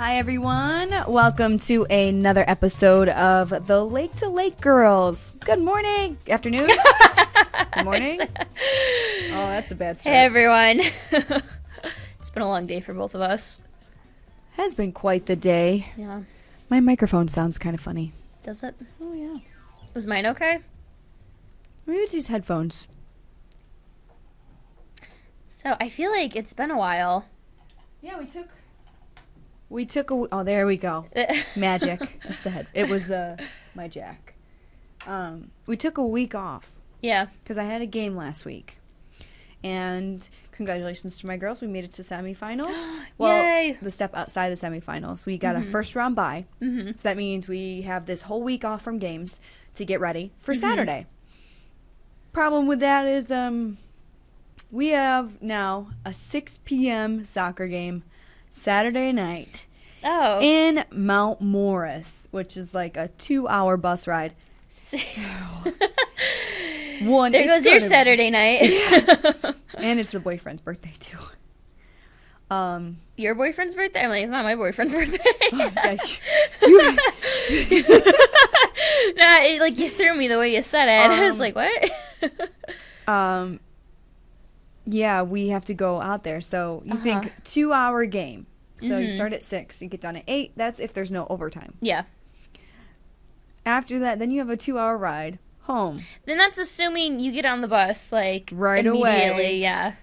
Hi, everyone. Welcome to another episode of the Lake to Lake Girls. Good morning. Afternoon. Good morning. Oh, that's a bad start. Hey, everyone. It's been a long day for both of us. Has been quite the day. Yeah. My microphone sounds kind of funny. Does it? Oh, yeah. Was mine okay? Maybe it's these headphones. So, I feel like it's been a while. Yeah, we took a... Oh, there we go. Magic. That's the head. It was my jack. We took a week off. Yeah. Because I had a game last week. And congratulations to my girls. We made it to semifinals. Well, Yay. the step outside the semifinals. We got a first round bye. Mm-hmm. So that means we have this whole week off from games to get ready for Saturday. Problem with that is we have now a 6 p.m. soccer game Saturday night in Mount Morris, which is like a 2-hour bus ride. So, there goes your Saturday night. Yeah. And it's the boyfriend's birthday too. Your boyfriend's birthday? I'm like, it's not my boyfriend's birthday. No, like you threw me the way you said it. I was like, what? Yeah, we have to go out there. So you think 2-hour game. So you start at 6, you get done at 8. That's if there's no overtime. Yeah. After that, then you have a 2-hour ride home. Then that's assuming you get on the bus, like, right immediately, away. Yeah.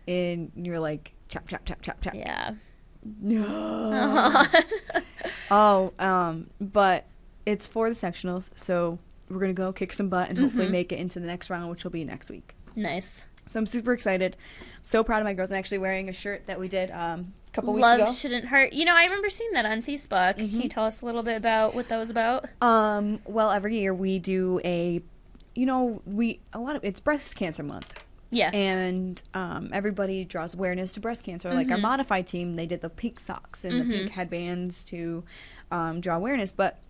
And you're like, chop, chop, chop, chop, chop. Yeah. No. But it's for the sectionals, so we're going to go kick some butt and hopefully make it into the next round, which will be next week. Nice. So I'm super excited. So proud of my girls. I'm actually wearing a shirt that we did a couple weeks ago. Love shouldn't hurt. You know, I remember seeing that on Facebook. Can you tell us a little bit about what that was about? Well, every year we do it's breast cancer month. Yeah. And everybody draws awareness to breast cancer. Like our modified team, they did the pink socks and the pink headbands to draw awareness. But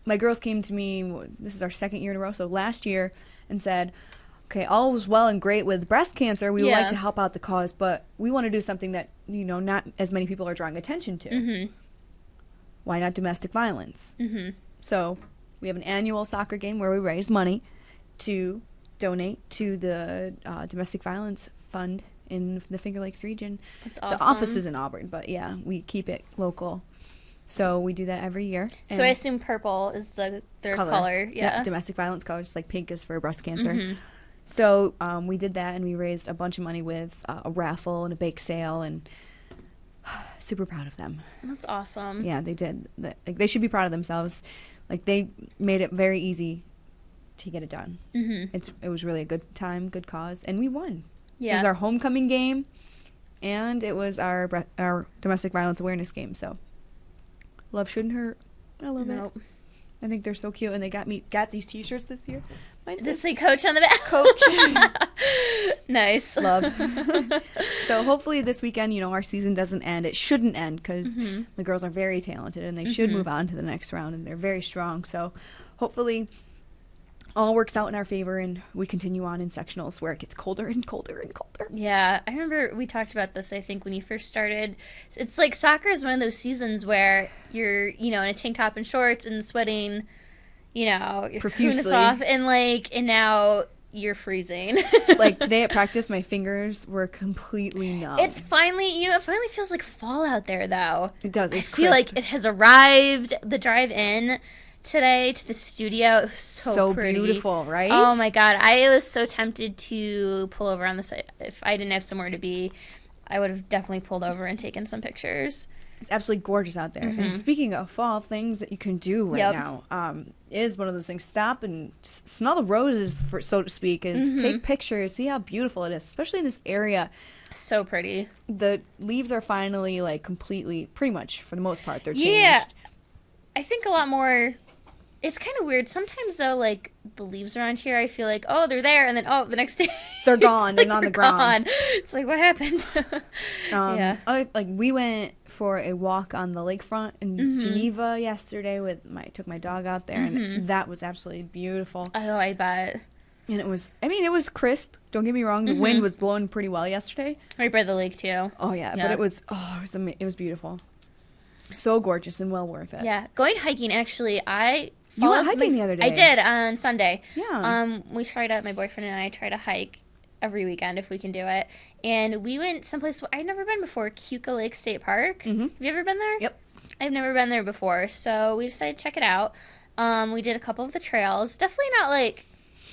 my girls came to me, this is our second year in a row, so last year, and said, okay, all was well and great with breast cancer. We would like to help out the cause, but we want to do something that, not as many people are drawing attention to. Why not domestic violence? So we have an annual soccer game where we raise money to donate to the domestic violence fund in the Finger Lakes region. That's awesome. The office is in Auburn, but yeah, we keep it local. So we do that every year. So I assume purple is their color. Yeah. Yep, domestic violence color, just like pink is for breast cancer. So we did that, and we raised a bunch of money with a raffle and a bake sale, and super proud of them. That's awesome. Yeah, they did. They should be proud of themselves. Like, they made it very easy to get it done. It was really a good time, good cause, and we won. Yeah. It was our homecoming game, and it was our domestic violence awareness game. So, love shouldn't hurt. I love it. I think they're so cute, and they got these T-shirts this year. Just say Coach on the back. Coach. Nice. Love. So hopefully this weekend, our season doesn't end. It shouldn't end because the girls are very talented, and they should move on to the next round, and they're very strong. So hopefully all works out in our favor, and we continue on in sectionals where it gets colder and colder and colder. Yeah, I remember we talked about this, I think, when you first started. It's like soccer is one of those seasons where you're, in a tank top and shorts and sweating, your profusely off, and now you're freezing. Like today at practice, my fingers were completely numb. It's finally, it finally feels like fall out there, though. It does. It's I feel like it has arrived. The drive in today to the studio, it was so pretty. Beautiful, right? Oh my God, I was so tempted to pull over on the side. If I didn't have somewhere to be, I would have definitely pulled over and taken some pictures. It's absolutely gorgeous out there. And speaking of fall, things that you can do right now is one of those things. Stop and just smell the roses, so to speak, is take pictures, see how beautiful it is, especially in this area. So pretty. The leaves are finally, completely, pretty much, for the most part, they're changed. Yeah. I think a lot more... It's kind of weird. Sometimes, though, the leaves around here, I feel like, oh, they're there, and then, the next day... They're gone. They're on the ground. It's like, what happened? Yeah. We went for a walk on the lakefront in Geneva yesterday. Took my dog out there, and that was absolutely beautiful. Oh, I bet. And it was crisp. Don't get me wrong. The wind was blowing pretty well yesterday. Right by the lake, too. Oh, yeah. But it was beautiful. So gorgeous and well worth it. Yeah. Going hiking, actually, You went hiking the other day. I did on Sunday. Yeah. My boyfriend and I try to hike every weekend if we can do it. And we went someplace I'd never been before, Keuka Lake State Park. Mm-hmm. Have you ever been there? Yep. I've never been there before, so we decided to check it out. We did a couple of the trails. Definitely not like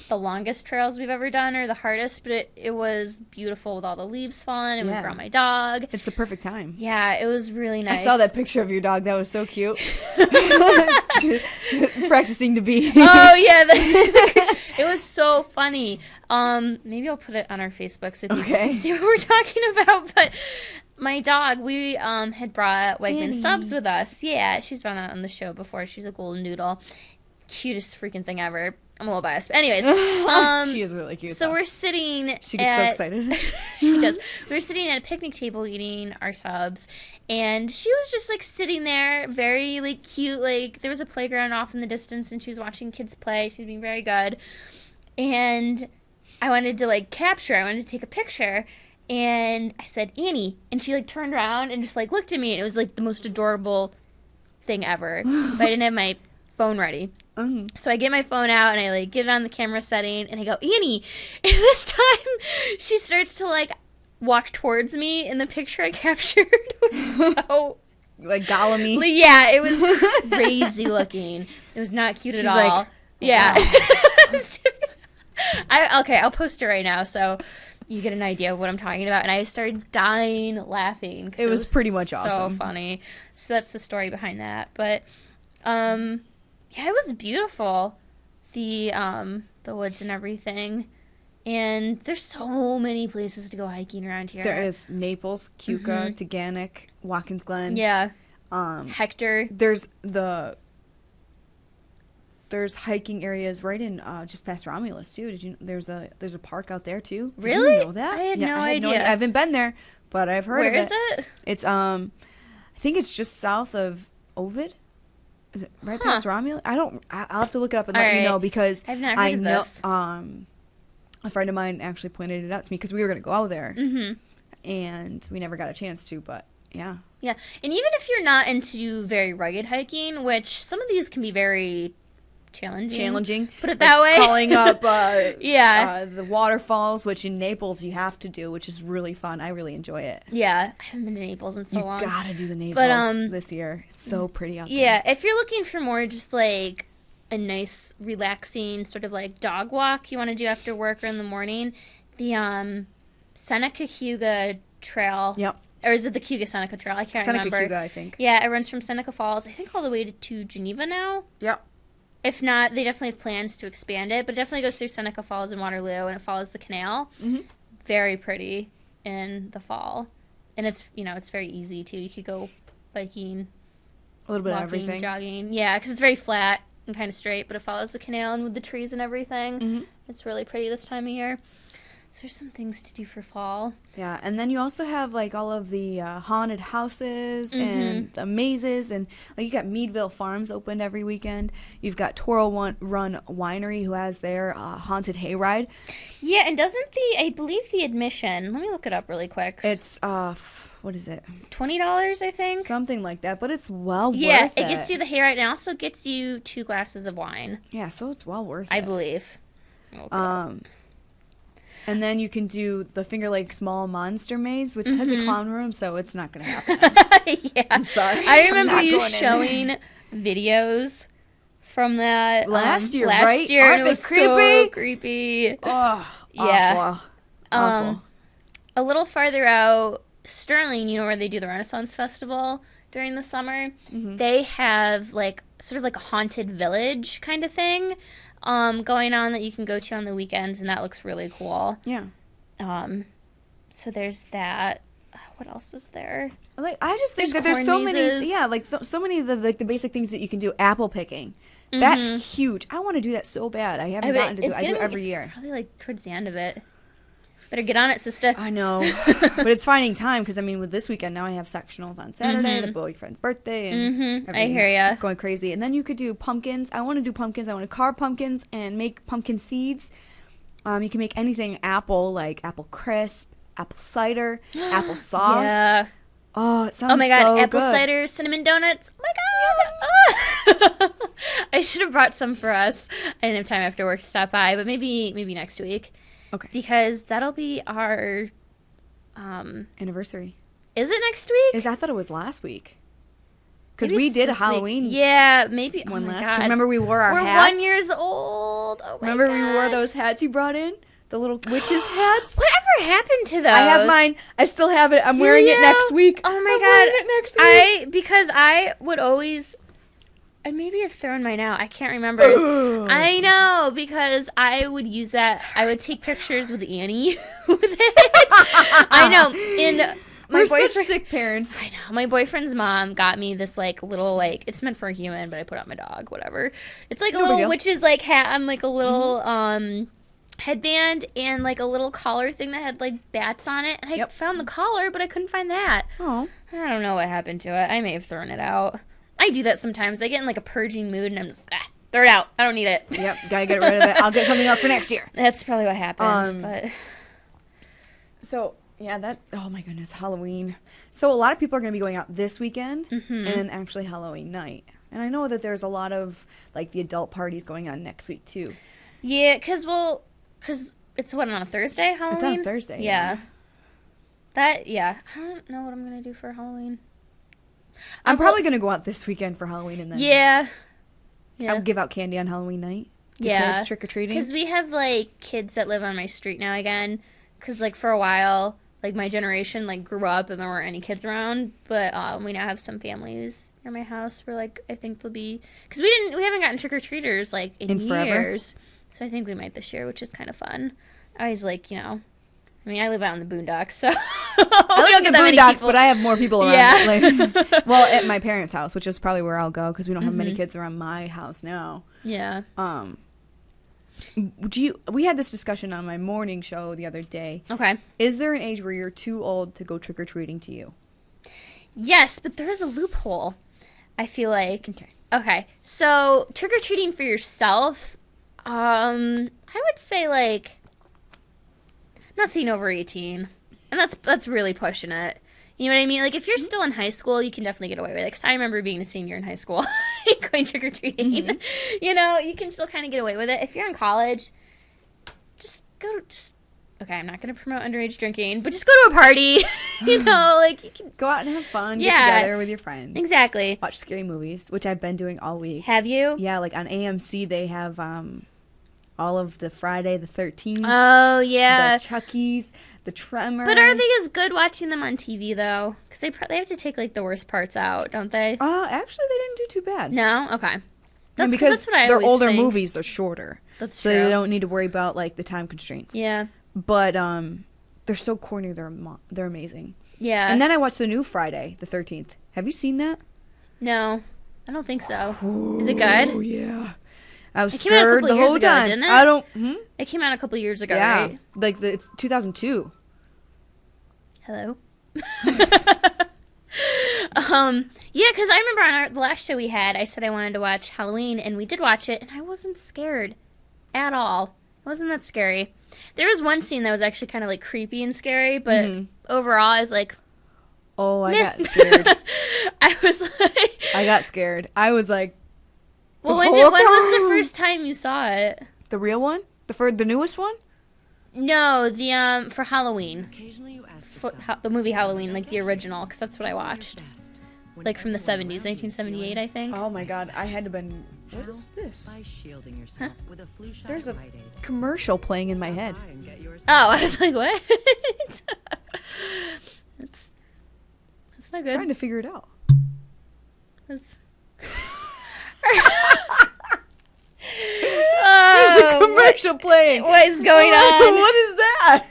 the longest trails we've ever done or the hardest, but it was beautiful with all the leaves falling, and we brought my dog. It's the perfect time. Yeah, it was really nice. I saw that picture of your dog. That was so cute. Practicing to be. Oh, yeah. It was so funny. Maybe I'll put it on our Facebook so people can see what we're talking about, but my dog, we had brought Wegman Subs with us. Yeah, she's been on the show before. She's a golden doodle. Cutest freaking thing ever. I'm a little biased. But anyways. She is really cute. So we're sitting She gets so excited. She does. We were sitting at a picnic table eating our subs, and she was just, like, sitting there, very, like, cute. Like, there was a playground off in the distance, and she was watching kids play. She was being very good. And I wanted to, like, capture. I wanted to take a picture. And I said, Annie. And she, like, turned around and just, like, looked at me. And it was, like, the most adorable thing ever. But I didn't have my phone ready. Mm-hmm. So I get my phone out and I, like, get it on the camera setting. And I go, Annie. And this time she starts to, like, walk towards me. And the picture I captured was so... like Gollum-y. Yeah, it was crazy looking. It was not cute at all. Like, yeah. Wow. I'll post it right now. So... you get an idea of what I'm talking about. And I started dying laughing. It was pretty much awesome. So funny. So that's the story behind that. But, yeah, it was beautiful. The woods and everything. And there's so many places to go hiking around here. There is Naples, Keuka, Taganic, Watkins Glen. Yeah. Hector. There's hiking areas right in just past Romulus too. Did you? There's a park out there too. Did really? you know that? I had no idea. I haven't been there, but I've heard of it. Where is it? It's I think it's just south of Ovid. Is it right past Romulus? I'll have to look it up and let you know because I've not heard of this. A friend of mine actually pointed it out to me because we were gonna go out there, and we never got a chance to. But yeah. Yeah, and even if you're not into very rugged hiking, which some of these can be very challenging. Put it that way. Calling up the waterfalls, which in Naples you have to do, which is really fun. I really enjoy it. Yeah, I haven't been to Naples in so long. You gotta do the Naples this year. It's so pretty out there. Yeah, if you're looking for more just like a nice, relaxing sort of like dog walk you want to do after work or in the morning, the Seneca Keuka Trail. Yep. Or is it the Keuka Seneca Trail? I can't remember. Seneca Keuka, I think. Yeah, it runs from Seneca Falls, I think all the way to Geneva now. Yep. If not, they definitely have plans to expand it, but it definitely goes through Seneca Falls and Waterloo, and it follows the canal. Mm-hmm. Very pretty in the fall. And it's, it's very easy, too. You could go biking, a little bit walking, of everything. Jogging. Yeah, because it's very flat and kind of straight, but it follows the canal and with the trees and everything. Mm-hmm. It's really pretty this time of year. So there's some things to do for fall. Yeah, and then you also have, like, all of the haunted houses and the mazes. And, like, you got Meadville Farms opened every weekend. You've got Toro Run Winery, who has their haunted hayride. Yeah, and I believe the admission, let me look it up really quick. It's, what is it? $20, I think. Something like that, but it's well worth it. Yeah, it gets you the hayride and also gets you 2 glasses of wine. Yeah, so it's well worth it. I believe. And then you can do the Finger Lakes Mall Monster Maze, which has a clown room, so it's not going to happen. Yeah. I'm sorry. I remember you showing videos from that last year, right? Aren't and it was so creepy. Oh, yeah. Awful. A little farther out, Sterling, where they do the Renaissance Festival during the summer, they have like sort of like a haunted village kind of thing. Going on that you can go to on the weekends, and that looks really cool. Yeah. So there's that. What else is there? Like, I just think that there's so many. Yeah, like so many of the basic things that you can do. Apple picking, that's huge. I want to do that so bad. I haven't gotten to do it. I do it every year. Probably like towards the end of it. Better get on it, sister. I know, but it's finding time because with this weekend now I have sectionals on Saturday, the boyfriend's birthday, and I hear ya. Going crazy. And then you could do pumpkins. I want to do pumpkins. I want to carve pumpkins and make pumpkin seeds. You can make anything apple, like apple crisp, apple cider, apple sauce. Yeah. Oh, it sounds Oh my god, so apple good. cider cinnamon donuts. Oh my god. Ah. I should have brought some for us. I didn't have time after work to stop by, but maybe next week. Okay. Because that'll be our Anniversary. Is it next week? I thought it was last week. Because we did a Halloween. Yeah, maybe. One my last. God. Remember we wore our We're hats? 1 year old. Oh my Remember god. we wore those hats you brought in? The little witches hats? Whatever happened to those? I have mine. I still have it. I'm wearing it next week. Oh my I'm god. wearing it next week. Because I would always. I maybe have thrown mine out. I can't remember. I know, because I would use that. I would take pictures with Annie with it. I know. We're such sick parents. I know. My boyfriend's mom got me this like little like it's meant for a human, but I put on my dog. Whatever. It's like a little witch's like hat on like a little headband and like a little collar thing that had like bats on it. And I found the collar, but I couldn't find that. Oh. I don't know what happened to it. I may have thrown it out. I do that sometimes. I get in like a purging mood and I'm just throw it out. I don't need it. Yep, gotta get rid of it. I'll get something else for next year. That's probably what happened. But so yeah, oh my goodness, Halloween. So a lot of people are gonna be going out this weekend and actually Halloween night. And I know that there's a lot of like the adult parties going on next week too. Yeah, because it's on a Thursday, Halloween? It's on Thursday. Yeah. I don't know what I'm gonna do for Halloween. I'm probably going to go out this weekend for Halloween and then I'll give out candy on Halloween night to kids trick-or-treating. Because we have, like, kids that live on my street now again. Because, like, for a while, like, my generation, like, grew up and there weren't any kids around. But we now have some families near my house where, like, I think they'll be... Because we haven't gotten trick-or-treaters, like, in years. So I think we might this year, which is kind of fun. I always, like, I mean, I live out in the boondocks, so I live in the boondocks, but I have more people around. Yeah. Well, at my parents' house, which is probably where I'll go because we don't have many kids around my house now. Yeah. We had this discussion on my morning show the other day. Okay. Is there an age where you're too old to go trick or treating to you? Yes, but there is a loophole. I feel like. Okay. So trick or treating for yourself, I would say like. Nothing over 18. And that's really pushing it. You know what I mean? Like, if you're still in high school, you can definitely get away with it. Because I remember being a senior in high school going trick-or-treating. You know, you can still kind of get away with it. If you're in college, okay, I'm not going to promote underage drinking, but just go to a party. You know, like, you can... Go out and have fun. Get together with your friends. Exactly. Watch scary movies, which I've been doing all week. Have you? Yeah, like on AMC, they have... all of the Friday the 13th. Oh, yeah. The Chucky's, the Tremors. But are they as good watching them on TV, though? Because they have to take, like, the worst parts out, don't they? Actually, they didn't do too bad. No? Okay. Because that's what I they're always older think. movies, they're shorter. That's true. true. So they don't need to worry about, like, the time constraints. Yeah. But they're so corny, they're amazing. Yeah. And then I watched the new Friday the 13th. Have you seen that? No. I don't think so. Is it good? Oh, yeah. I was it came out a scared couple the years whole ago, time. didn't it? I don't. It came out a couple years ago, yeah, right? like it's 2002. Hello. Yeah, because I remember on the last show we had, I said I wanted to watch Halloween, and we did watch it, and I wasn't scared at all. It wasn't that scary. There was one scene that was actually kind of like creepy and scary, but overall, I was like, oh, I got scared. I was like, I got scared. I was like. Well, when was the first time you saw it? The real one? The newest one? No, the for Halloween. The movie Halloween, like the original, because that's what I watched. Like from the 70s, 1978, I think. Oh my god, I had to been... What is this? Huh? There's a commercial playing in my head. Oh, I was like, what? That's not good. I'm trying to figure it out. That's... There's a commercial playing. What is going on? What is that?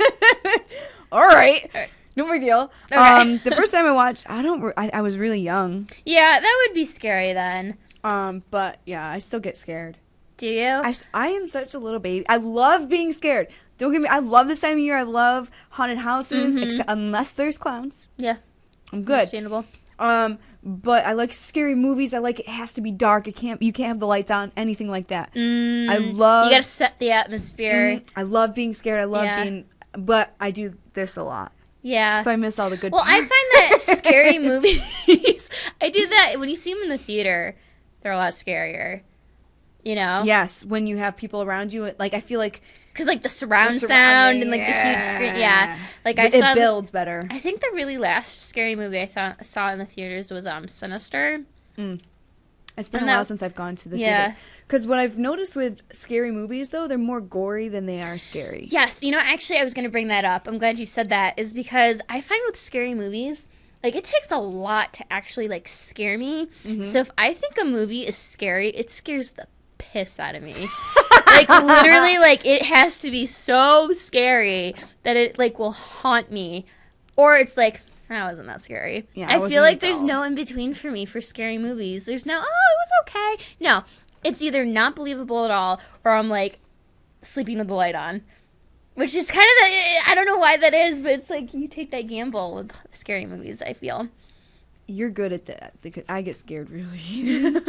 All right. No big deal. Okay. The first time I watched, I was really young. Yeah, that would be scary then. But yeah, I still get scared. Do you? I am such a little baby. I love being scared. Don't get me. I love this time of year. I love haunted houses, except unless there's clowns. Yeah. I'm good. Understandable. But I like scary movies. I like it has to be dark. You can't have the lights on, anything like that. I love. You gotta set the atmosphere. I love being scared. I love being, but I do this a lot. Yeah. So I miss all the good. Well, I find that scary movies, I do that when you see them in the theater, they're a lot scarier, you know? Yes, when you have people around you, like, I feel like... Because, like, the surround sound and, like, the huge screen, Like, it builds better. I think the really last scary movie I saw in the theaters was Sinister. It's been a while since I've gone to the theaters. Because what I've noticed with scary movies, though, they're more gory than they are scary. Yes. You know, actually, I was going to bring that up. I'm glad you said that. Is because I find with scary movies, like, it takes a lot to actually, like, scare me. Mm-hmm. So if I think a movie is scary, it scares the piss out of me. Like, literally, like, it has to be so scary that it, like, will haunt me. Or it's like... That wasn't that scary. Yeah, I feel like there's no in between for me for scary movies. There's no, oh, it was okay. No, it's either not believable at all, or I'm like sleeping with the light on, which is kind of I don't know why that is, but it's like you take that gamble with scary movies. I feel you're good at that. I get scared really easy.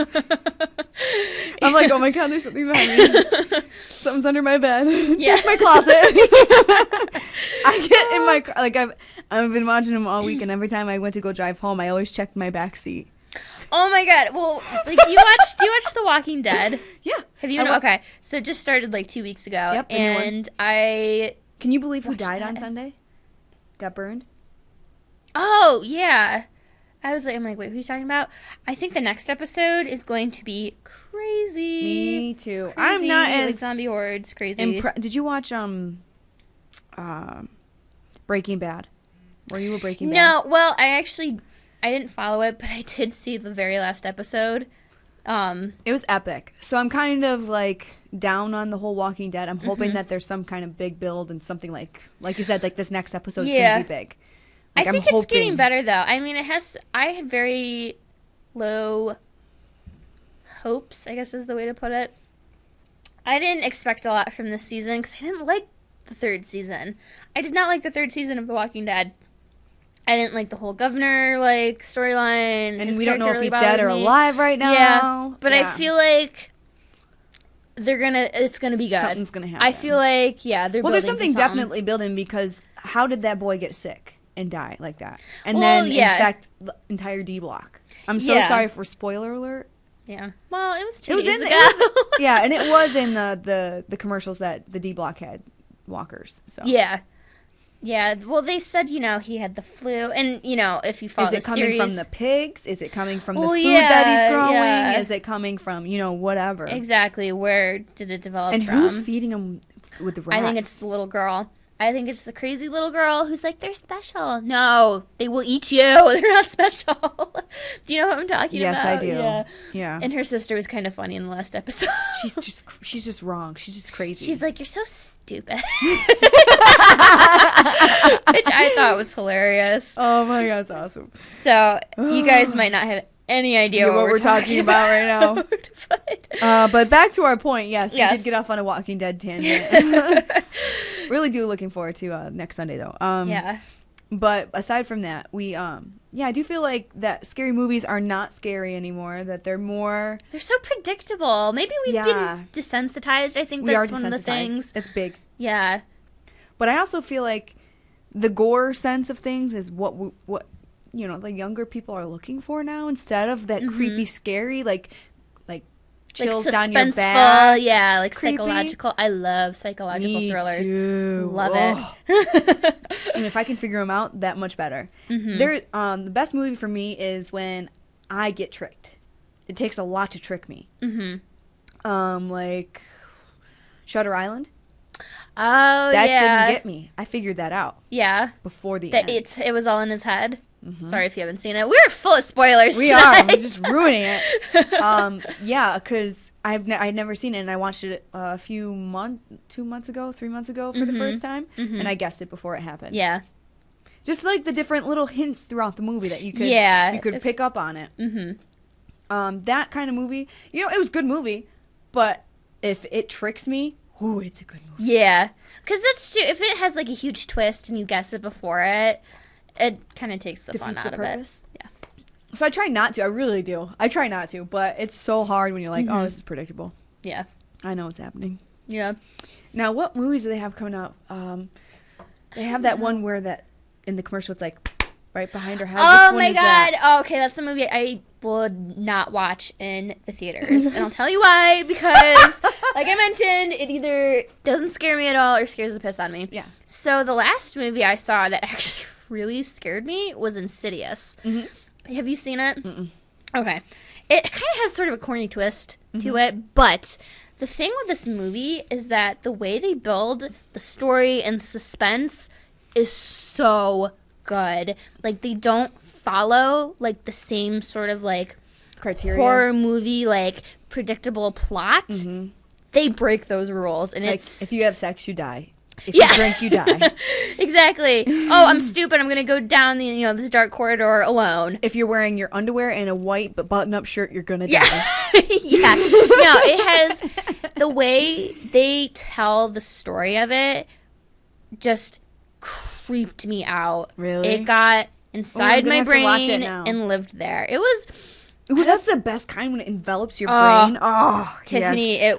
I'm like, oh my god, there's something behind me. Something's under my bed. Check my closet. I get in my car, like I've been watching them all week, and every time I went to go drive home, I always checked my back seat. Oh my god! Well, like, do you watch The Walking Dead? Yeah. Have you? Okay, so it just started like 2 weeks ago, yep, and Can you believe who died on Sunday? Got burned. Oh yeah. I'm like, wait, who are you talking about? I think the next episode is going to be crazy. Me too. Crazy, I'm not as like zombie hordes, crazy. Did you watch Breaking Bad? Were you a Breaking Bad? No, well, I didn't follow it, but I did see the very last episode. It was epic. So I'm kind of like down on the whole Walking Dead. I'm hoping that there's some kind of big build and something like you said, like this next episode is going to be big. Like, I think it's getting better, though. I mean, I had very low hopes, I guess is the way to put it. I didn't expect a lot from this season because I didn't like the third season. I did not like the third season of The Walking Dead. I didn't like the whole governor, like, storyline. And we don't know if he's dead or alive right now. Yeah, but I feel like it's gonna be good. Something's gonna happen. I feel like, they're building. Well, there's something definitely building, because how did that boy get sick and die like that? And then infect the entire D block. I'm so sorry for spoiler alert. Yeah. Well, it was 2 days ago. Yeah, and it was in the commercials that the D block had walkers. So yeah. Yeah, well, they said, he had the flu, and, if you follow the series... Is it coming from the pigs? Is it coming from the food that he's growing? Yeah. Is it coming from, whatever? Exactly. Where did it develop from? And who's feeding him with the rats? I think it's the little girl. I think it's the crazy little girl who's like, they're special. No, they will eat you. They're not special. Do you know what I'm talking about? Yes, I do. Yeah. And her sister was kind of funny in the last episode. She's just wrong. She's just crazy. She's like, you're so stupid. Which I thought was hilarious. Oh my god, that's awesome. So you guys might not have any idea what we're talking about right now. But back to our point, yes, we did get off on a Walking Dead tangent. Really looking forward to next Sunday, though. But aside from that, I do feel like that scary movies are not scary anymore, that they're so predictable. Maybe we've been desensitized. I think that's one of the things. It's big. Yeah. But I also feel like the gore sense of things is what the younger people are looking for now, instead of that creepy, scary, like chills down your back. Yeah, like creepy. Psychological. I love psychological thrillers. Too. Love it. And if I can figure them out, that much better. The best movie for me is when I get tricked. It takes a lot to trick me. Like Shutter Island. Oh, that didn't get me. I figured that out. Yeah. Before the end. It was all in his head. Sorry if you haven't seen it. We're full of spoilers. We are. We're just ruining it. Because I'd never seen it, and I watched it 3 months ago for the first time, and I guessed it before it happened. Yeah. Just like the different little hints throughout the movie that you could pick up on it. That kind of movie, it was a good movie, but if it tricks me, it's a good movie. Yeah. Because that's too, if it has like a huge twist and you guess it before it kind of takes the fun out of it. Yeah. So I try not to. I really do. I try not to, but it's so hard when you're like, oh, this is predictable. Yeah. I know what's happening. Yeah. Now, what movies do they have coming out? They have that one where in the commercial it's like, right behind her head. Oh my god. Oh, okay, that's a movie I would not watch in the theaters. And I'll tell you why. Because, like I mentioned, it either doesn't scare me at all or scares the piss out of me. Yeah. So the last movie I saw that actually really scared me was Insidious. Mm-hmm. Have you seen it? Mm-mm. Okay. It kind of has sort of a corny twist to it, but the thing with this movie is that the way they build the story and the suspense is so good. Like, they don't follow, like, the same sort of, like, criteria, horror movie, like, predictable plot. Mm-hmm. They break those rules, and like, it's... if you have sex, you die. If you drink, you die. Exactly. Oh, I'm stupid. I'm going to go down this dark corridor alone. If you're wearing your underwear and a white but button-up shirt, you're going to die. Yeah. No, it has... The way they tell the story of it just creeped me out. Really? It got inside my brain and lived there. It was... Ooh, that's the best kind when it envelops your brain. Oh, Tiffany, yes.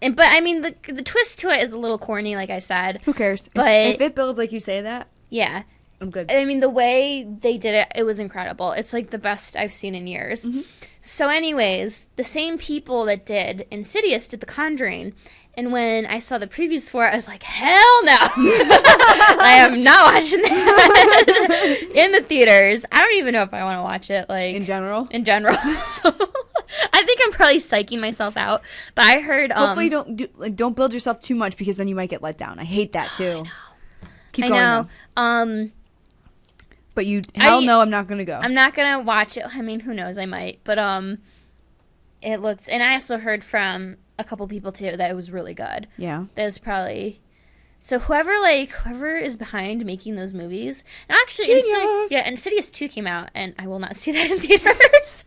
But I mean, the twist to it is a little corny, like I said. Who cares? But if it builds like you say that, yeah, I'm good. I mean, the way they did it, it was incredible. It's like the best I've seen in years. Mm-hmm. So, anyways, the same people that did Insidious did The Conjuring. And when I saw the previews for it, I was like, hell no. I am not watching that in the theaters. I don't even know if I want to watch it. Like, in general? In general. I think I'm probably psyching myself out. But I heard... hopefully don't build yourself too much because then you might get let down. I hate that too. I know. Keep going though. But no, I'm not going to go. I'm not going to watch it. I mean, who knows? I might. But it looks... And I also heard from a couple people too that it was really good. Yeah. That was probably... So whoever is behind making those movies... And actually, Insidious 2 came out, and I will not see that in theaters.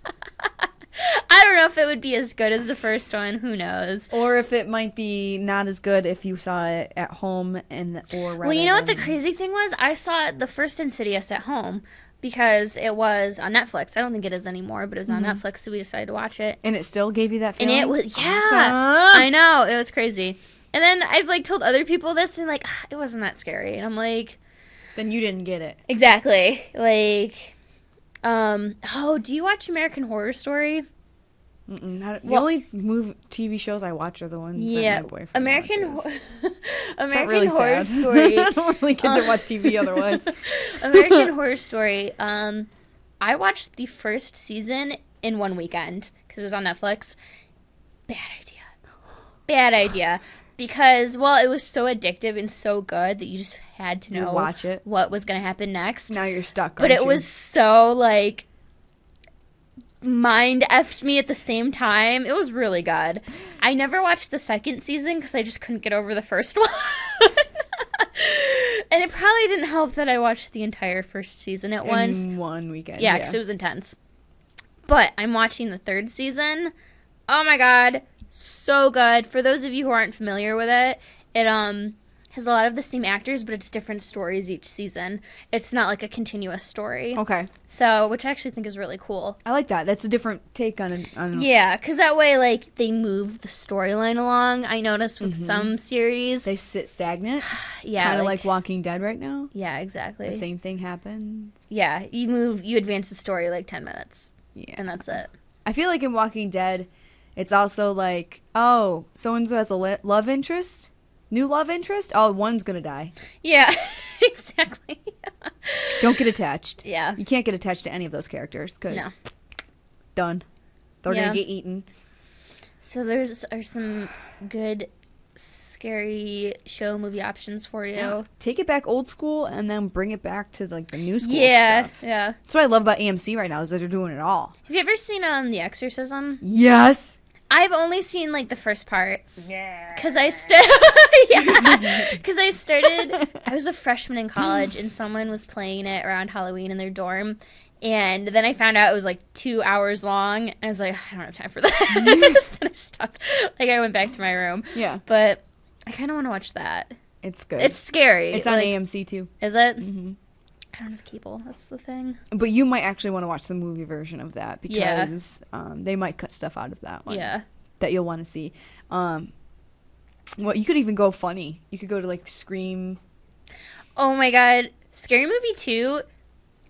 I don't know if it would be as good as the first one. Who knows? Or if it might be not as good if you saw it at home Well, you know what the crazy thing was? I saw the first Insidious at home because it was on Netflix. I don't think it is anymore, but it was on Netflix, so we decided to watch it. And it still gave you that feeling? And it was, awesome. I know. It was crazy. And then I've, told other people this, and, it wasn't that scary. And I'm like... Then you didn't get it. Exactly. Do you watch American Horror Story? The only TV shows I watch are the ones that my boyfriend American really Horror sad. Story. I don't really get to watch TV otherwise. American Horror Story. I watched the first season in one weekend because it was on Netflix. Bad idea. Because, it was so addictive and so good that you just had to know watch it. What was going to happen next. Now you're stuck. But it was so, mind effed me at the same time. It was really good. I never watched the second season because I just couldn't get over the first one. And it probably didn't help that I watched the entire first season at once. In one weekend. Yeah, because it was intense. But I'm watching the third season. Oh my god. So good. For those of you who aren't familiar with it, it has a lot of the same actors, but it's different stories each season. It's not like a continuous story. Okay. So, which I actually think is really cool. I like that. That's a different take on it. Yeah, because that way, they move the storyline along. I noticed with some series. They sit stagnant. Yeah. Kind of like Walking Dead right now. Yeah, exactly. The same thing happens. Yeah, you advance the story 10 minutes. Yeah. And that's it. I feel like in Walking Dead, it's also so-and-so has a love interest. New love interest? Oh, one's going to die. Yeah, exactly. Don't get attached. Yeah. You can't get attached to any of those characters because done. They're going to get eaten. So are some good, scary show movie options for you. Yeah. Take it back old school and then bring it back to the new school stuff. Yeah. That's what I love about AMC right now is that they're doing it all. Have you ever seen The Exorcism? Yes. I've only seen the first part. Yeah. Because I I was a freshman in college and someone was playing it around Halloween in their dorm. And then I found out it was 2 hours long. And I was like, I don't have time for this. And I stopped. I went back to my room. Yeah. But I kind of want to watch that. It's good. It's scary. It's on AMC too. Is it? Mm-hmm. I don't have cable. That's the thing. But you might actually want to watch the movie version of that because they might cut stuff out of that one. Yeah. That you'll want to see. You could even go funny. You could go to Scream. Oh my god. Scary Movie 2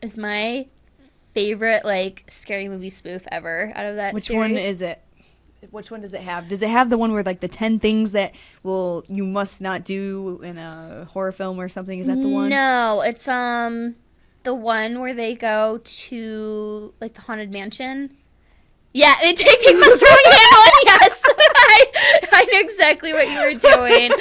is my favorite, like, scary movie spoof ever out of that Which series. one is it? Which one does it have? Does it have the one where, like, the 10 things that you must not do in a horror film or something? Is that the one? No, it's the one where they go to, like, the Haunted Mansion. Yeah, take my strong hand one, yes. I knew exactly what you were doing.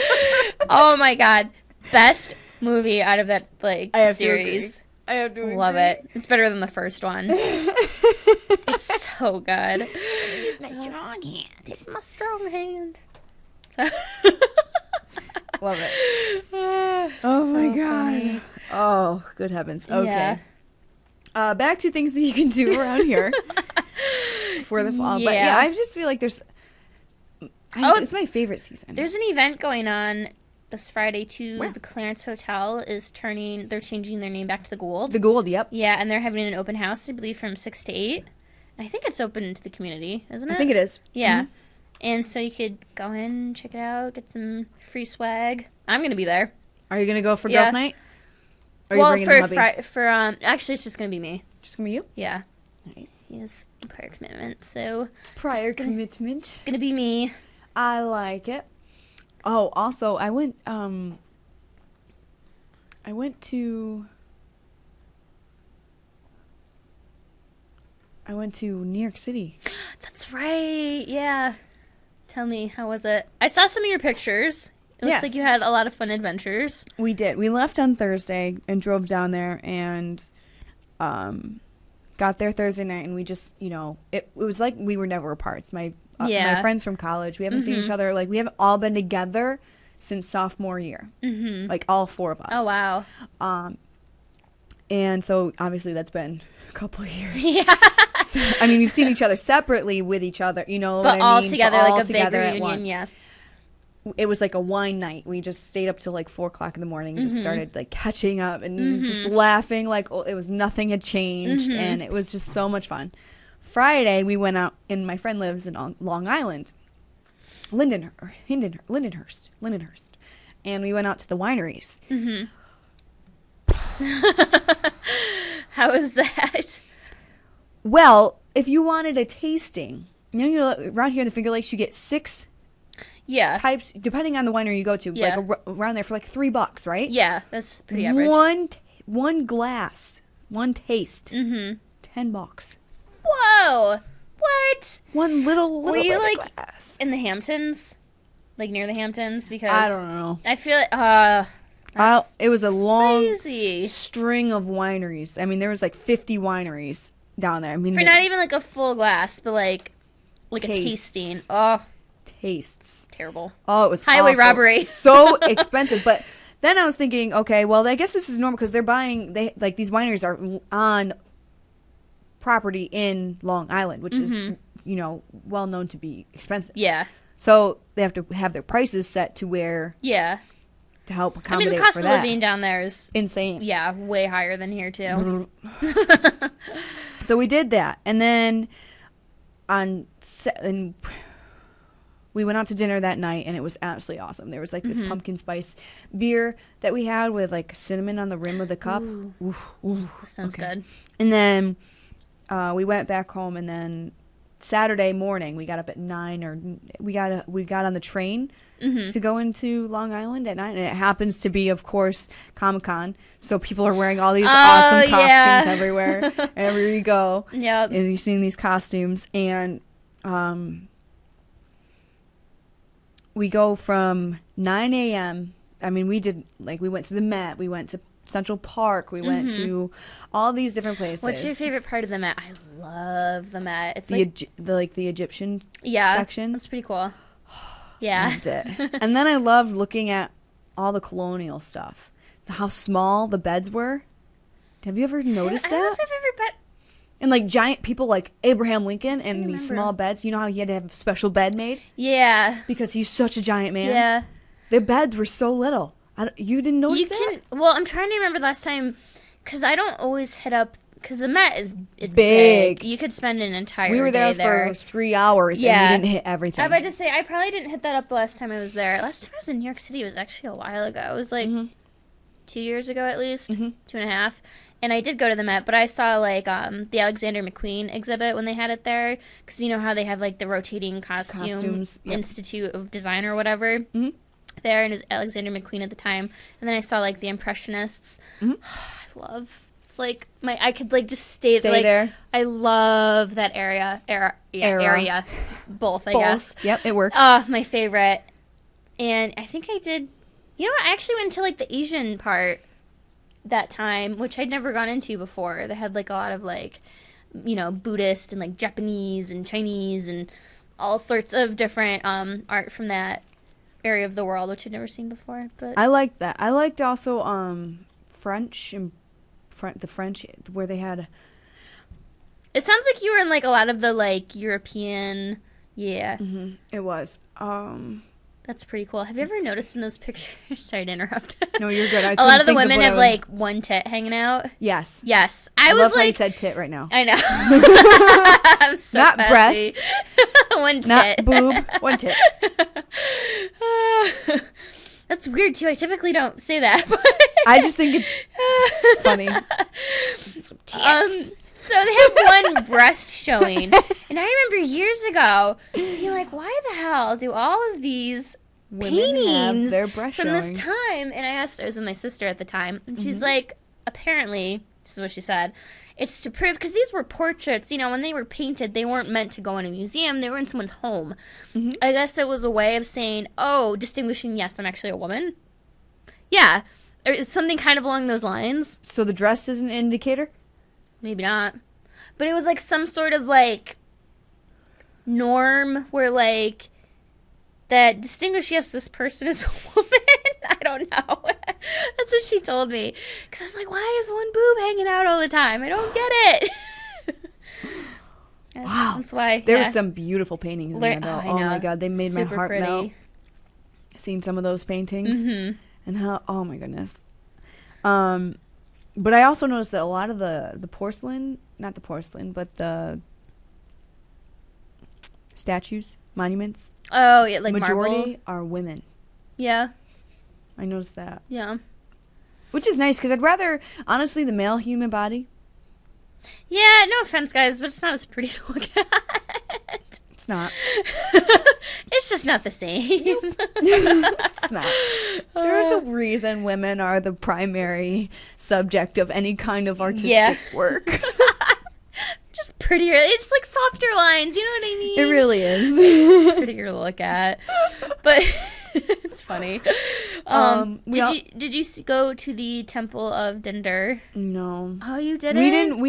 Oh my god. Best movie out of that, like, series. I have to agree. Love it. It's better than the first one. It's so good. Use my strong hand. It's my strong hand. Love it. Oh So my god. funny. Oh, good heavens. Okay. Yeah. Back to things that you can do around here for the fall. But yeah, I just feel like it's my favorite season. There's an event going on this Friday too. Where? The Clarence Hotel is they're changing their name back to the Gold. The Gold, yep. Yeah, and they're having an open house, I believe, from 6 to 8. I think it's open to the community, isn't it? I think it is. Yeah. Mm-hmm. And so you could go in, check it out, get some free swag. I'm going to be there. Are you going to go for girls' night? Or are Well, you bringing the hubby? actually, it's just going to be me. Just going to be you? Yeah. Nice. He has a prior commitment, so Prior It's commitment. going to be me. I like it. Oh, also, I went to New York City. That's right. Yeah. Tell me, how was it? I saw some of your pictures. It looks like you had a lot of fun adventures. We did. We left on Thursday and drove down there and got there Thursday night, and we just, it was like we were never apart. It's my friends from college. We haven't seen each other. Like, we haven't all been together since sophomore year. Mm-hmm. Like, all 4 of us. Oh, wow. And so, obviously, that's been a couple of years. Yeah. So, I mean, we've seen each other separately with each other, But all together, like a big reunion, yeah. It was like a wine night. We just stayed up till like 4 o'clock in the morning and just started like catching up and just laughing like it was nothing had changed. And it was just so much fun. Friday, we went out, and my friend lives in Long Island, Lindenhurst. And we went out to the wineries. Mm-hmm. How was that? Well, if you wanted a tasting, around here in the Finger Lakes, you get 6 types, depending on the winery you go to. Yeah. Like around there for like $3, right? Yeah, that's pretty average. One glass, one taste, $10. Whoa! What? One little Were you bit of like glass. in the Hamptons, like near the Hamptons? Because I don't know. I feel like it was a long crazy string of wineries. I mean, there was like 50 wineries down there. I mean, for not even like a full glass, but like a tasting. Oh, tastes terrible. Oh, it was highway awful. robbery. So expensive. But then I was thinking, okay, well, I guess this is normal because these wineries are on property in Long Island, which is well known to be expensive. Yeah. So they have to have their prices set to where to help accommodate. I mean, the cost for of that. living down there is insane. Yeah, way higher than here too. So we did that, and then we went out to dinner that night, and it was absolutely awesome. There was like this pumpkin spice beer that we had with like cinnamon on the rim of the cup. Ooh, that sounds good. And then we went back home, and then Saturday morning we got up at 9, or we got on the train to go into Long Island at 9, and it happens to be, of course, Comic-Con. So people are wearing all these awesome costumes everywhere. Everywhere you go, and you're seeing these costumes, and we go from 9 a.m. I mean, we went to the Met, we went to Central Park, we went to all these different places. What's your favorite part of the Met? I love the Met. It's the Egyptian section. That's pretty cool. Yeah. Loved it. And then I loved looking at all the colonial stuff. How small the beds were. Have you ever noticed that? I don't know if I've ever bet. And like giant people like Abraham Lincoln and these small beds. You know how he had to have a special bed made? Yeah. Because he's such a giant man. Yeah. Their beds were so little. You didn't notice that? Well, I'm trying to remember last time, because I don't always hit up, because the Met is big. You could spend an entire day there. We were there for 3 hours, and we didn't hit everything. I was about to say, I probably didn't hit that up the last time I was there. Last time I was in New York City was actually a while ago. It was like 2 years ago at least, 2.5. And I did go to the Met, but I saw, like, the Alexander McQueen exhibit when they had it there. Because you know how they have, like, the rotating costumes Institute of Design or whatever there. And it was Alexander McQueen at the time. And then I saw, like, the Impressionists. I love... It's like... I could, like, just stay like, there. I love that area. Area. Both, I guess. Yep, it works. Oh, my favorite. And I think I did... You know what? I actually went to, like, the Asian part that time, which I'd never gone into before. They had, like, a lot of, like, you know, Buddhist and, like, Japanese and Chinese and all sorts of different art from that area of the world, which I'd never seen before. But I liked that. I liked also French and the French where they had... It sounds like you were in, like, a lot of the, like, European... Yeah. It was. That's pretty cool. Have you ever noticed in those pictures? Sorry to interrupt. No, you're good. A lot of the women have like one tit hanging out. Yes. Yes. I was love like, how you said tit right now. I know. I'm so not sassy. Breast. One tit. Not boob. One tit. That's weird too. I typically don't say that. I just think it's funny. Tits. So they have one breast showing. And I remember years ago being like, why the hell do all of these paintings from this time? And I was with my sister at the time. And she's like, apparently, this is what she said, it's to prove, because these were portraits, you know, when they were painted, they weren't meant to go in a museum. They were in someone's home. I guess it was a way of saying, oh, distinguishing, yes, I'm actually a woman. Yeah. Or something kind of along those lines. So the dress is an indicator? Maybe not. But it was like some sort of like norm where like that distinguish, yes, this person is a woman. I don't know. That's what she told me. Because I was like, why is one boob hanging out all the time? I don't get it. Wow. That's why. There were some beautiful paintings in there, though. Oh my God. They made Super my heart pretty. melt. Seen some of those paintings. And how, oh my goodness. But I also noticed that a lot of the porcelain, not the porcelain, but the statues, monuments. Oh, yeah, like majority marble. Are women. Yeah. I noticed that. Yeah. Which is nice, because I'd rather, honestly, the male human body. Yeah, no offense, guys, but it's not as pretty to look at. It's not. It's just not the same. It's not. There's a reason women are the primary subject of any kind of artistic work. Just prettier. It's like softer lines, you know what I mean? It really is. It's prettier to look at. But it's funny. Did you go to the Temple of Dinder? No. Oh, you didn't? We didn't.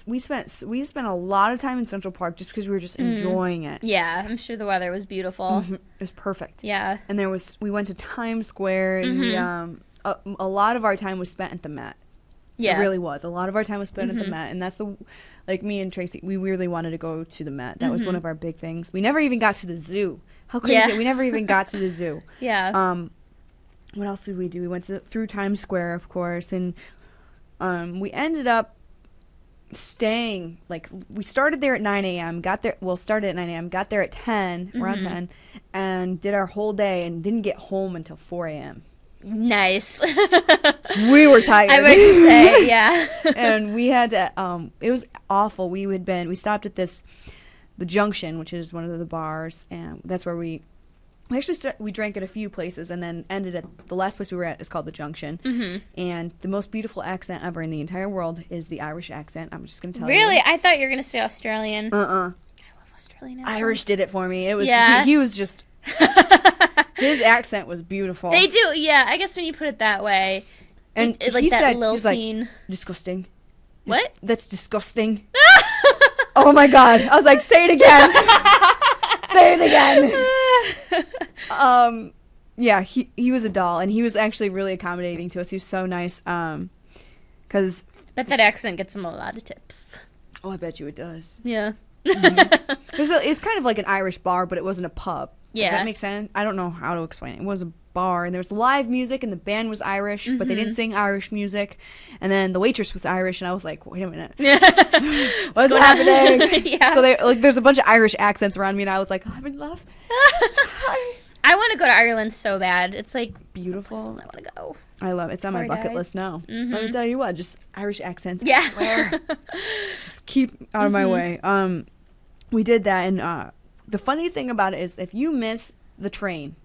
We spent a lot of time in Central Park just because we were just enjoying it. Yeah, I'm sure the weather was beautiful. It was perfect. Yeah. And we went to Times Square, and a lot of our time was spent at the Met. Yeah. It really was. A lot of our time was spent at the Met, and that's like me and Tracy, we really wanted to go to the Met. That was one of our big things. We never even got to the zoo. How crazy! Yeah. We never even got to the zoo. Yeah. What else did we do? We went through Times Square, of course, and we ended up staying. Like, we started there at 9 a.m. Started at 9 a.m. Got there at 10, around 10, and did our whole day, and didn't get home until 4 a.m. Nice. We were tired. I would say, yeah. And we had to, it was awful. We stopped at the Junction, which is one of the bars, and that's where we drank at a few places, and then ended at the last place we were at is called the Junction. And the most beautiful accent ever in the entire world is the Irish accent. I'm just going to tell you. Really? I thought you were going to say Australian. I love Australian accents. Irish did it for me. It was, he was just... His accent was beautiful. They do, yeah. I guess when you put it that way, and like he that said, little he was like, scene. Disgusting. What? That's disgusting. Oh my God! I was like, say it again. Say it again. Yeah, he was a doll, and he was actually really accommodating to us. He was so nice. Because bet that accent gets him a lot of tips. Oh, I bet you it does. Yeah. It's kind of like an Irish bar, but it wasn't a pub. Yeah. Does that make sense? I don't know how to explain it. It was a bar, and there was live music, and the band was Irish, but they didn't sing Irish music. And then the waitress was Irish, and I was like, wait a minute. What's happening? Yeah. So there's a bunch of Irish accents around me, and I was like, I'm in love. I want to go to Ireland so bad. It's like beautiful. places I want to go. I love it. It's on my bucket list now. Mm-hmm. Let me tell you what, just Irish accents. Yeah. Just keep out of my way. We did that, and the funny thing about it is if you miss the train,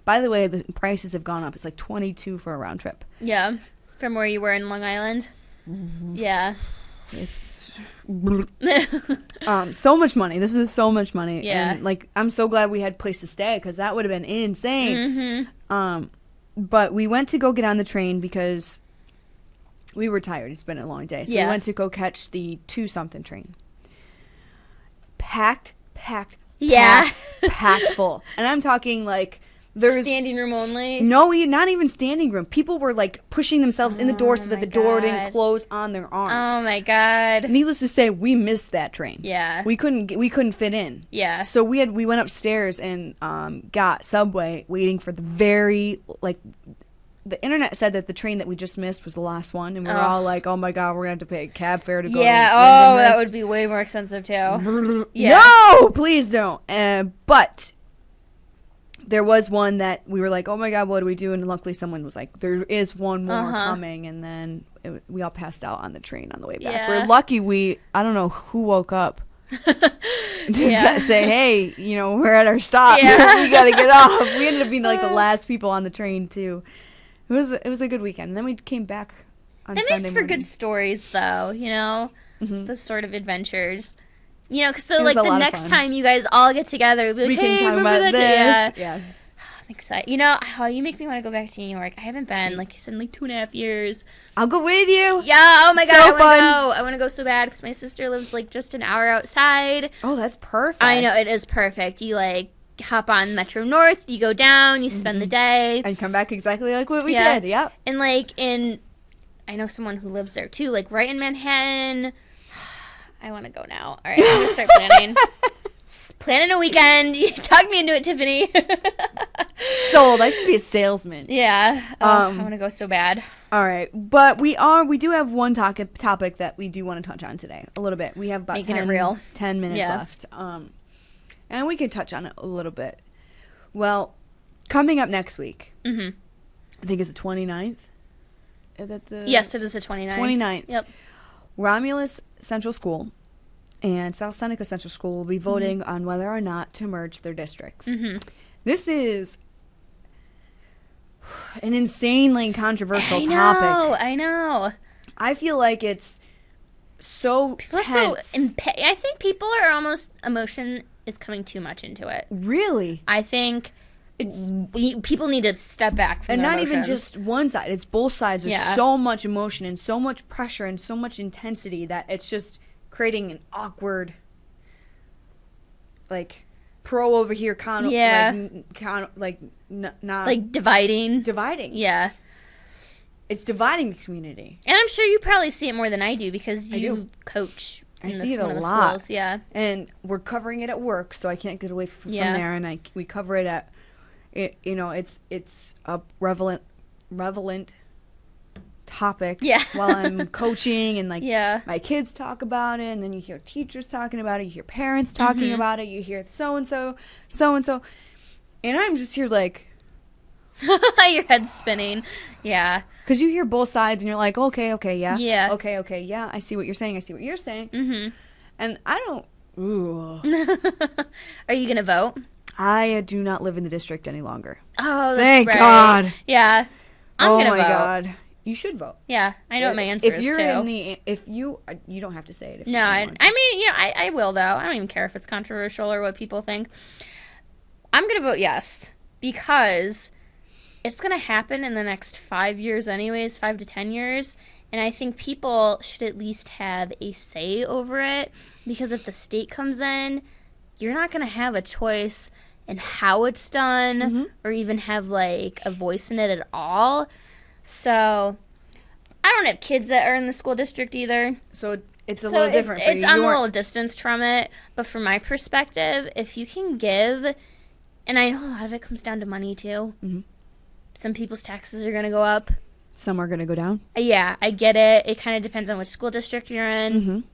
by the way, the prices have gone up. It's like $22 for a round trip. Yeah. From where you were in Long Island? Mm-hmm. Yeah. It's so much money. This is so much money. Yeah. And, like, I'm so glad we had a place to stay because that would have been insane. Mm-hmm. But we went to go get on the train because we were tired. It's been a long day. So we went to go catch the 2-something train. Packed full. And I'm talking like there's standing room only. No, not even standing room. People were like pushing themselves in the door so that the door didn't close on their arms. Oh my God. Needless to say, we missed that train. Yeah. We couldn't fit in. Yeah. So we went upstairs and got Subway waiting for the very the internet said that the train that we just missed was the last one, and we were all like, "Oh my God, we're gonna have to pay a cab fare to go." Yeah. Oh, that would be way more expensive too. Yeah. No, please don't. But there was one that we were like, "Oh my God, what do we do?" And luckily, someone was like, "There is one more coming," and then we all passed out on the train on the way back. Yeah. We're lucky. I don't know who woke up to say, "Hey, we're at our stop. Yeah. We gotta get off." We ended up being like the last people on the train too. It was a good weekend. And then we came back on Sunday makes for morning. Good stories, though, those sort of like the next time you guys all get together, we'll be like, we can talk about this. Yeah. I'm excited. You make me want to go back to New York. I haven't been, like I said, in like 2.5 years. I'll go with you. Yeah, oh my God, I want to go so bad because my sister lives like just an hour outside. Oh, that's perfect. I know, it is perfect. You hop on Metro North, you go down, you spend the day. And come back exactly like what we did, yep. And I know someone who lives there too, like right in Manhattan. I want to go now. All right, I'm going to start planning. Planning a weekend. Talk me into it, Tiffany. Sold. I should be a salesman. Yeah. I want to go so bad. All right. But we do have one topic that we do want to touch on today. A little bit. We have about 10 minutes left. And we can touch on it a little bit. Well, coming up next week, I think it's the 29th. Yes, it is the 29th. 29th. Yep. Romulus Central School and South Seneca Central School will be voting on whether or not to merge their districts. This is an insanely controversial topic. I know. I feel like it's so tense. I think people are almost emotion is coming too much into it. Really? I think people need to step back from their emotions. Even just one side. It's both sides. There's so much emotion and so much pressure and so much intensity that it's just creating an awkward, pro over here, not dividing. Dividing. Yeah. It's dividing the community. And I'm sure you probably see it more than I do because you coach. I see it a lot. Schools, yeah. And we're covering it at work, so I can't get away from there. And we cover it at, it's a relevant topic. Yeah. While I'm coaching and my kids talk about it, and then you hear teachers talking about it, you hear parents talking about it, you hear so and so, and I'm just here your head's spinning. Yeah. Because you hear both sides and you're like, okay, yeah. Yeah. Okay, yeah. I see what you're saying. And I don't. Ooh. Are you going to vote? I do not live in the district any longer. Oh, that's Thank right. God. Yeah. I'm going to vote. Oh, my God. You should vote. Yeah. I know what my answer is, too. If you don't have to say it. No, I will, though. I don't even care if it's controversial or what people think. I'm going to vote yes because it's going to happen in the next 5 years anyways, 5 to 10 years. And I think people should at least have a say over it because if the state comes in, you're not going to have a choice in how it's done or even have a voice in it at all. So I don't have kids that are in the school district either. So it's a little different for you. I'm a little distanced from it. But from my perspective, if you can give, and I know a lot of it comes down to money too. Some people's taxes are going to go up. Some are going to go down. Yeah, I get it. It kind of depends on which school district you're in.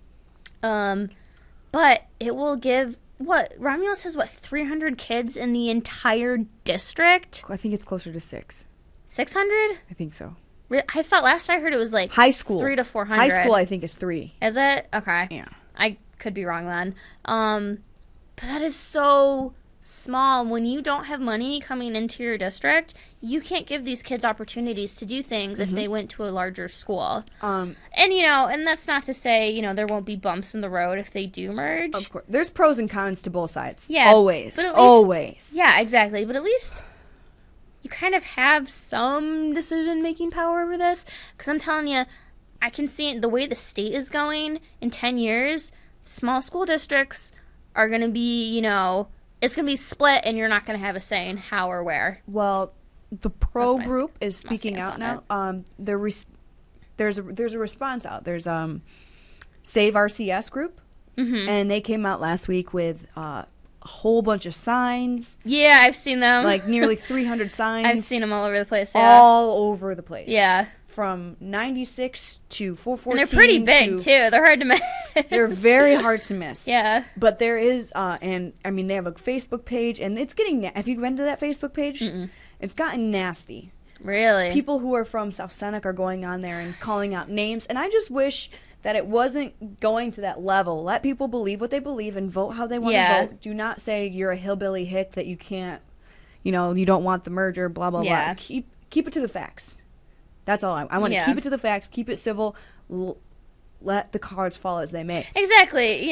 But it will give, Romulus has 300 kids in the entire district? I think it's closer to 600. 600? I think so. I thought last I heard it was like high school 300 to 400. High school, I think, is 3. Is it? Okay. Yeah. I could be wrong then. But that is so small. When you don't have money coming into your district, you can't give these kids opportunities to do things if they went to a larger school. And, and that's not to say, there won't be bumps in the road if they do merge. Of course. There's pros and cons to both sides. Yeah. Always. But at least, always. Yeah, exactly. But at least you kind of have some decision-making power over this. Because I'm telling you, I can see the way the state is going in 10 years, small school districts are going to be, it's going to be split and you're not going to have a say in how or where. Well, the pro group is speaking out now. There's a response out. There's Save RCS group, and they came out last week with a whole bunch of signs. Yeah, I've seen them. Like nearly 300 signs. I've seen them all over the place. Yeah. All over the place. Yeah. From 96 to 414. And they're pretty big, too. They're hard to miss. They're very hard to miss. Yeah. But there is, they have a Facebook page, and it's getting, have you been to that Facebook page? Mm-mm. It's gotten nasty. Really? People who are from South Seneca are going on there and calling out names, and I just wish that it wasn't going to that level. Let people believe what they believe and vote how they want to vote. Do not say you're a hillbilly hick that you can't, you don't want the merger, blah, blah, blah. Keep it to the facts. That's all I want to keep it to the facts, keep it civil, let the cards fall as they may. Exactly.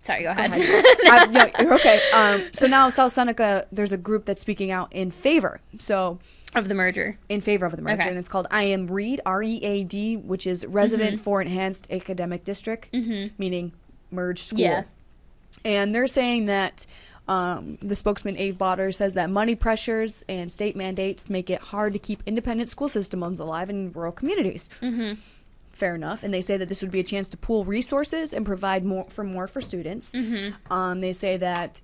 Sorry, go ahead. No, you're okay. So now South Seneca, there's a group that's speaking out in favor. Of the merger. In favor of the merger. Okay. And it's called I Am READ, READ, which is Resident for Enhanced Academic District, meaning merged school. Yeah. And they're saying that the spokesman, Abe Botter, says that money pressures and state mandates make it hard to keep independent school systems alive in rural communities. Fair enough. And they say that this would be a chance to pool resources and provide more for students. They say that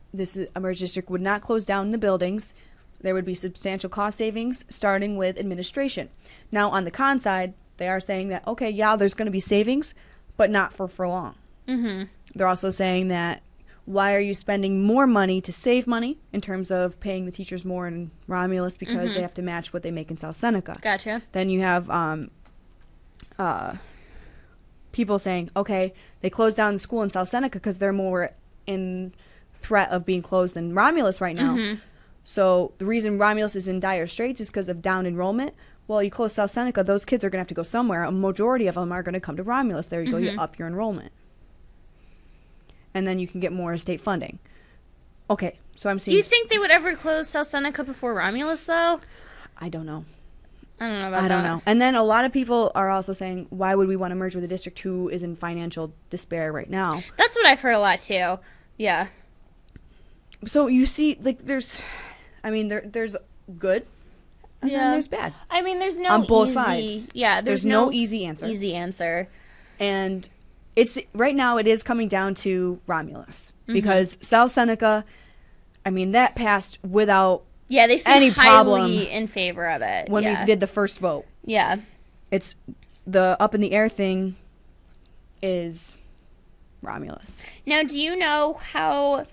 a merged district would not close down the buildings. There would be substantial cost savings, starting with administration. Now, on the con side, they are saying that, okay, yeah, there's going to be savings, but not for long. They're also saying that why are you spending more money to save money in terms of paying the teachers more in Romulus because they have to match what they make in South Seneca. Gotcha. Then you have people saying, okay, they closed down the school in South Seneca because they're more in threat of being closed than Romulus right now. So the reason Romulus is in dire straits is because of down enrollment. Well, you close South Seneca, those kids are going to have to go somewhere. A majority of them are going to come to Romulus. There you go, you up your enrollment. And then you can get more state funding. Okay, so I'm seeing... Do you think they would ever close South Seneca before Romulus, though? I don't know. I don't know about that. I don't know. And then a lot of people are also saying, why would we want to merge with a district who is in financial despair right now? That's what I've heard a lot, too. Yeah. So you see, like, there's good, and then there's bad. I mean, there's no on both sides. Yeah, there's no easy answer. And it's right now it is coming down to Romulus because South Seneca, that passed without they seem any problem highly in favor of it when we did the first vote. Yeah, it's the up in the air thing is Romulus. Now, do you know how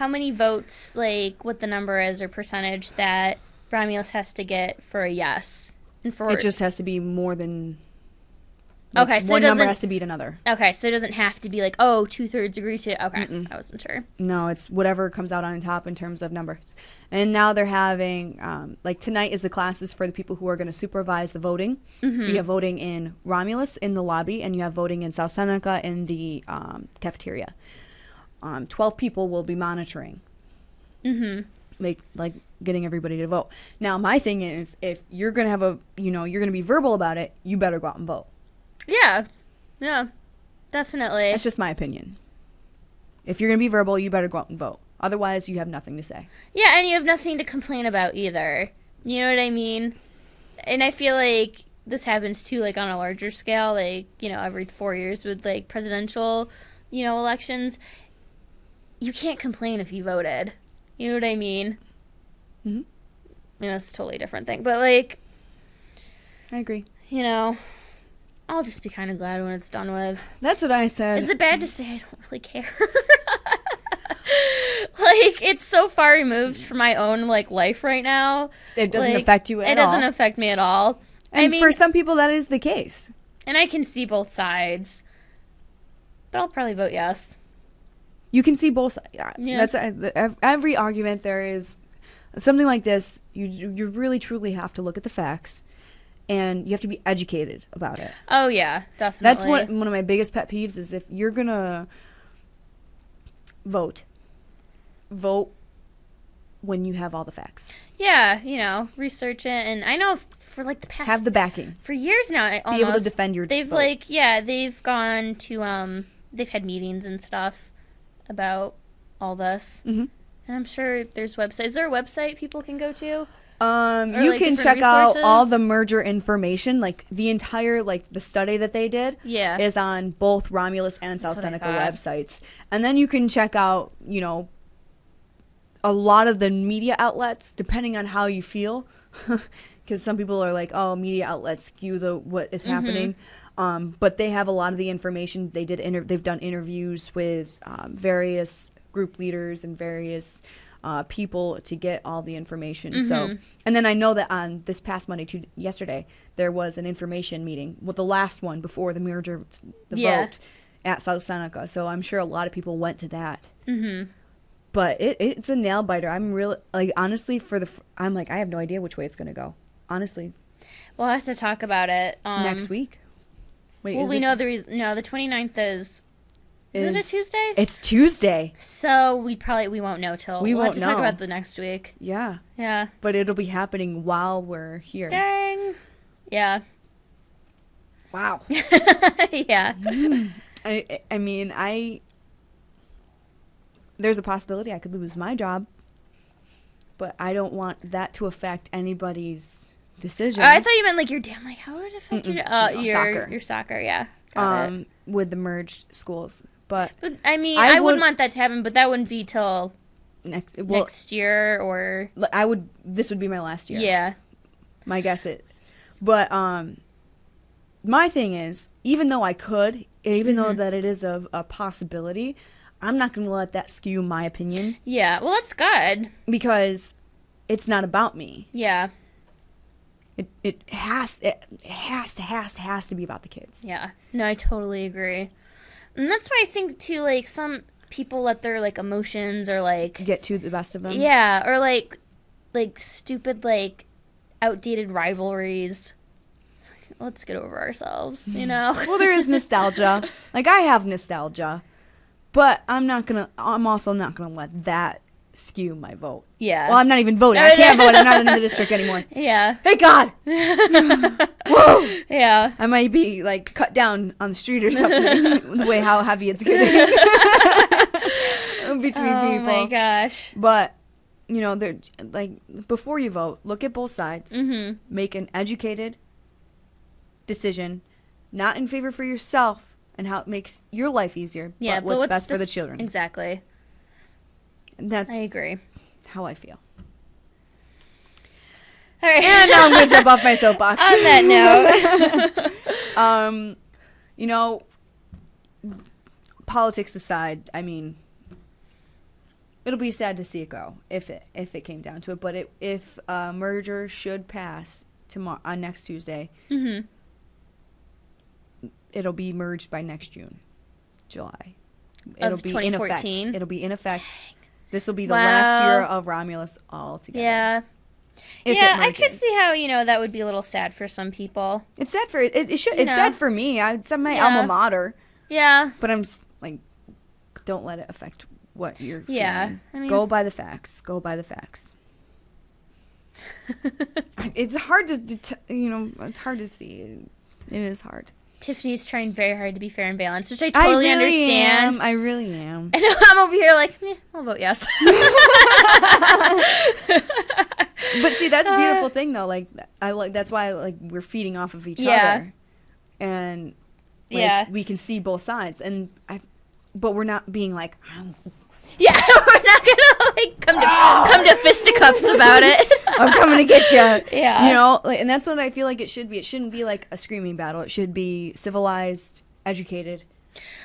many votes, like what the number is or percentage that Romulus has to get for a yes? And for it just has to be more than... Okay, so one number has to beat another. Okay, so it doesn't have to be like, 2/3 agree to... Okay, I wasn't sure. No, it's whatever comes out on top in terms of numbers. And now they're having, tonight is the classes for the people who are going to supervise the voting. You have voting in Romulus in the lobby, and you have voting in South Seneca in the cafeteria. 12 people will be monitoring. Getting everybody to vote. Now, my thing is, if you're going to have you're going to be verbal about it, you better go out and vote. Yeah, definitely. That's just my opinion. If you're going to be verbal, you better go out and vote. Otherwise, you have nothing to say. Yeah, and you have nothing to complain about either. You know what I mean? And I feel like this happens too, like on a larger scale, like, every 4 years with like presidential, elections. You can't complain if you voted. You know what I mean? That's a totally different thing. But like... I agree. I'll just be kind of glad when it's done with. That's what I said. Is it bad to say I don't really care? Like, it's so far removed from my own, like, life right now. It doesn't affect you at all. It doesn't affect me at all. And I mean, for some people, that is the case. And I can see both sides. But I'll probably vote yes. You can see both sides. Yeah. That's every argument there is. Something like this, you really, truly have to look at the facts. And you have to be educated about it. Oh, yeah, definitely. That's one of my biggest pet peeves is if you're going to vote when you have all the facts. Yeah, research it. And I know for, like, the past... Have the backing. For years now, almost. Be able to defend your They've, vote. They've gone to, they've had meetings and stuff about all this. Mm-hmm. And I'm sure there's websites. Is there a website people can go to? You can check out all the merger information, like the entire, like the study that they did is on both Romulus and South Seneca websites. And then you can check out, a lot of the media outlets, depending on how you feel. Because some people are like, oh, media outlets skew what is happening. But they have a lot of the information. They've done interviews with various group leaders and various people to get all the information. So, and then I know that on this past Monday, yesterday, there was an information meeting with the last one before the merger, vote at South Seneca. So I'm sure a lot of people went to that. But it's a nail biter. I'm really, like, honestly, I'm like, I have no idea which way it's going to go. Honestly. We'll have to talk about it next week. Wait, well, we know the reason. No, the 29th is it a Tuesday? It's Tuesday. So we won't know till we'll have to talk about the next week. Yeah. Yeah. But it'll be happening while we're here. Dang. Yeah. Wow. Yeah. I mean, there's a possibility I could lose my job, but I don't want that to affect anybody's decision. I thought you meant like your dad. Like, how would it affect soccer. Your soccer? Yeah. Got it. With the merged schools. But I mean, I wouldn't want that to happen, but that wouldn't be till next year or... This would be my last year. Yeah. My guess it. But my thing is, even though I could, even though that it is a possibility, I'm not going to let that skew my opinion. Yeah, well, that's good. Because it's not about me. Yeah. It has to be about the kids. Yeah. No, I totally agree. And that's why I think, too, like, some people let their, like, emotions or, like... Get to the best of them. Yeah, or, like stupid, like, outdated rivalries. It's like, let's get over ourselves, Well, there is nostalgia. Like, I have nostalgia. But I'm also not gonna let that skew my vote. Yeah. Well, I'm not even voting. I can't vote. I'm not in the district anymore. Yeah. Thank God. Whoa. Yeah. I might be like cut down on the street or something. The way how heavy it's getting between people. Oh my gosh. But they're like, before you vote, look at both sides. Make an educated decision, not in favor for yourself and how it makes your life easier. Yeah, but what's best for the children. Exactly. I agree. How I feel. All right. And now I'm going to jump off my soapbox. On that note. Politics aside, I mean, it'll be sad to see it go if it came down to it. But if merger should pass on next Tuesday, it'll be merged by next July. It'll be in effect. It'll be in effect. Dang. This will be the last year of Romulus altogether. Yeah. I could see how, that would be a little sad for some people. It's sad for it's sad for me. It's my alma mater. Yeah. But I'm like, don't let it affect what you're feeling. I mean, go by the facts. It's hard to it's hard to see. It is hard. Tiffany's trying very hard to be fair and balanced, which I totally understand. I really am. And I'm over here like, I'll vote yes. But see, that's a beautiful thing, though. Like, that's why we're feeding off of each other, and we can see both sides, but we're not being like. Yeah, we're not gonna come to fisticuffs about it. I'm coming to get you. Yeah, and that's what I feel like it should be. It shouldn't be like a screaming battle. It should be civilized, educated.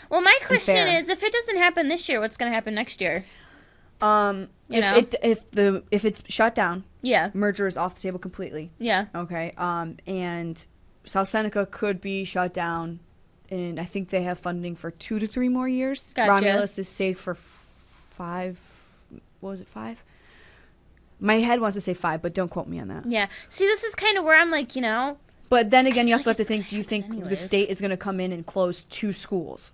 Well, my question is, if it doesn't happen this year, what's gonna happen next year? If it's shut down, yeah, merger is off the table completely. Yeah. Okay. And South Seneca could be shut down, and I think they have funding for 2 to 3 more years. Gotcha. Romulus is safe for 5. What was it, 5? My head wants to say 5, but don't quote me on that. Yeah. See, this is kind of where I'm like, But then again, you also have to think, do you think the state is going to come in and close 2 schools?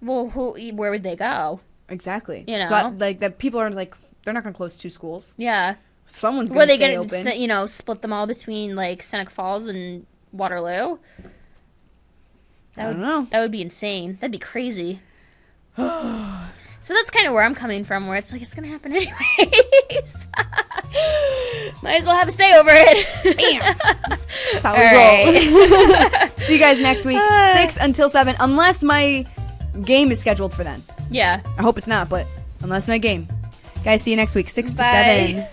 Well, where would they go? Exactly. So that people are like, they're not going to close 2 schools. Yeah. Someone's going to stay open. Were they going to, split them all between, like, Seneca Falls and Waterloo? I don't know. That would be insane. That'd be crazy. So that's kind of where I'm coming from, where it's like, it's going to happen anyways. Might as well have a say over it. Bam. That's how we roll. See you guys next week, 6 until 7, unless my game is scheduled for then. Yeah. I hope it's not, but unless my game. Guys, see you next week, 6 to 7.